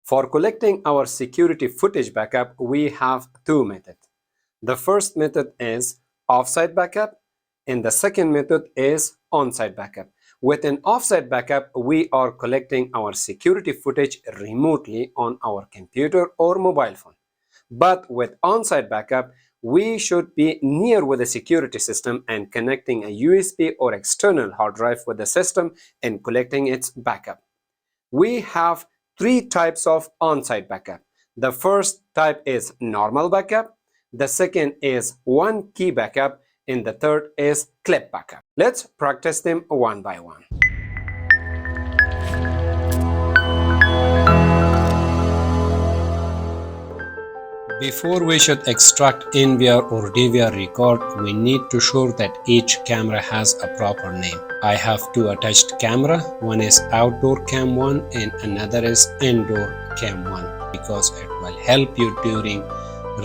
For collecting our security footage backup, we have two methods. The first method is offsite backup, and the second method is onsite backup. With an offsite backup, we are collecting our security footage remotely on our computer or mobile phone. But with onsite backup, we should be near with the security system and connecting a USB or external hard drive with the system and collecting its backup. We have three types of on-site backup. The first type is normal backup, the second is one key backup, and the third is clip backup. Let's practice them one by one. Before we should extract NVR or DVR record, we need to show that each camera has a proper name. I have two attached camera. One is outdoor cam 1 and another is indoor cam 1 because it will help you during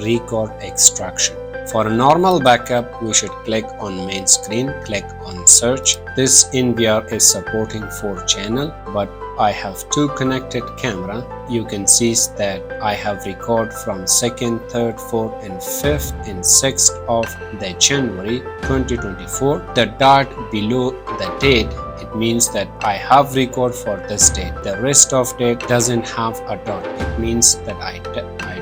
record extraction. For a normal backup, we should click on main screen, click on search. This NVR is supporting 4 channel, but I have 2 connected camera. You can see that I have record from 2nd, 3rd, 4th and 5th and 6th of the January 2024. The dot below the date, it means that I have record for this date. The rest of date doesn't have a dot. It means that I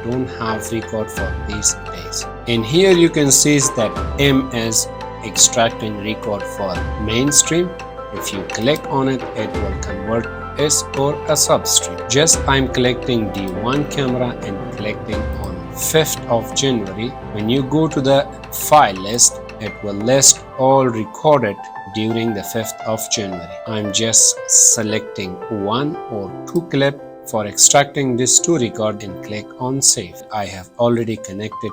don't have record for these days. And here you can see that M is extracting record for mainstream. If you click on it, it will convert S or a substream. Just I'm collecting D1 camera and collecting on 5th of January. When you go to the file list, it will list all recorded during the 5th of January. I'm just selecting 1 or 2 clip for extracting this 2 record and click on save. I have already connected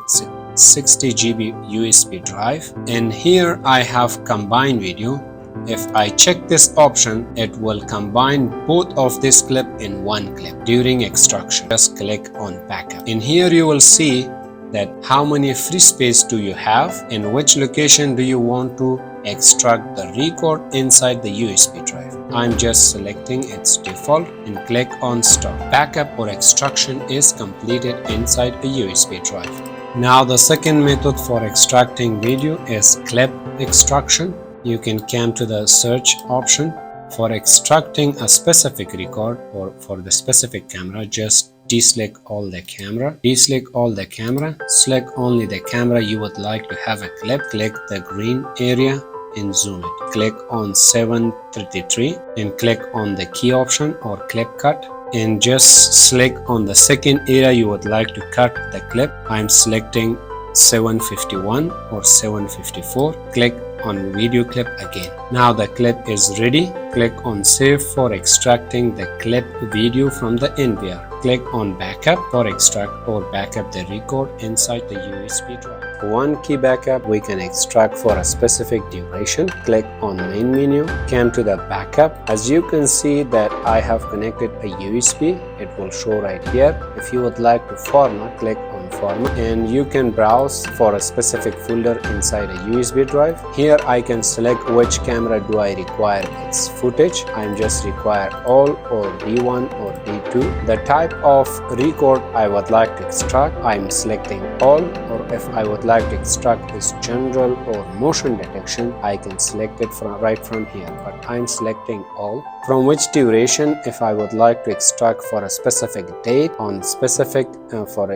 60 GB USB drive, and here I have combined video. If I check this option, it will combine both of this clip in one clip during extraction. Just click on backup. In here you will see that how many free space do you have, in which location do you want to extract the record inside the USB drive. I'm just selecting its default and click on stop. Backup or extraction is completed inside a USB drive. Now the second method for extracting video is clip extraction. You can come to the search option. For extracting a specific record or for the specific camera, just deselect all the camera. Deselect all the camera. Select only the camera you would like to have a clip. Click the green area and zoom it. Click on 733 and click on the key option or clip cut. And just select on the second area you would like to cut the clip. I'm selecting 751 or 754. Click on video clip again. Now the clip is ready. Click on save for extracting the clip video from the NVR. Click on backup for extract or backup the record inside the USB drive. One key backup we can extract for a specific duration. Click on main menu, come to the backup. As you can see that I have connected a USB. It will show right here. If you would like to format, click on format and you can browse for a specific folder inside a USB drive. Here I can select which camera do I require its footage. I'm just require all or D1 or D2. The type of record I would like to extract, I'm selecting all, or if I would like to extract this general or motion detection, I can select it right from here, but I'm selecting all. From which duration, if I would like to extract for a specific date on specific for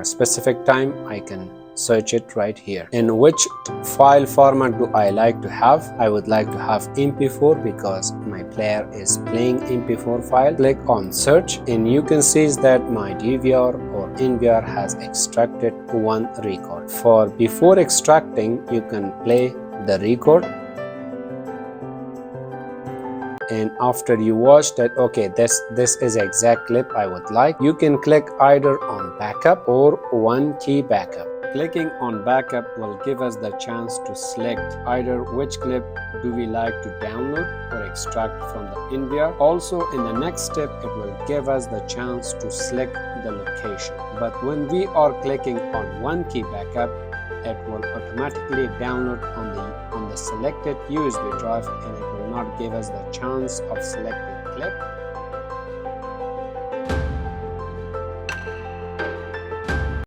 a specific time, I can search it right here. In which file format do I like to have? I would like to have MP4 because my player is playing MP4 file. Click on search and you can see that my DVR or NVR has extracted one record. For before extracting, you can play the record, and after you watch that, okay, this is the exact clip I would like, you can click either on backup or one key backup. Clicking on backup will give us the chance to select either which clip do we like to download or extract from the NVR. Also in the next step, it will give us the chance to select the location. But when we are clicking on one key backup, it will automatically download on the selected USB drive and it will not give us the chance of selecting clip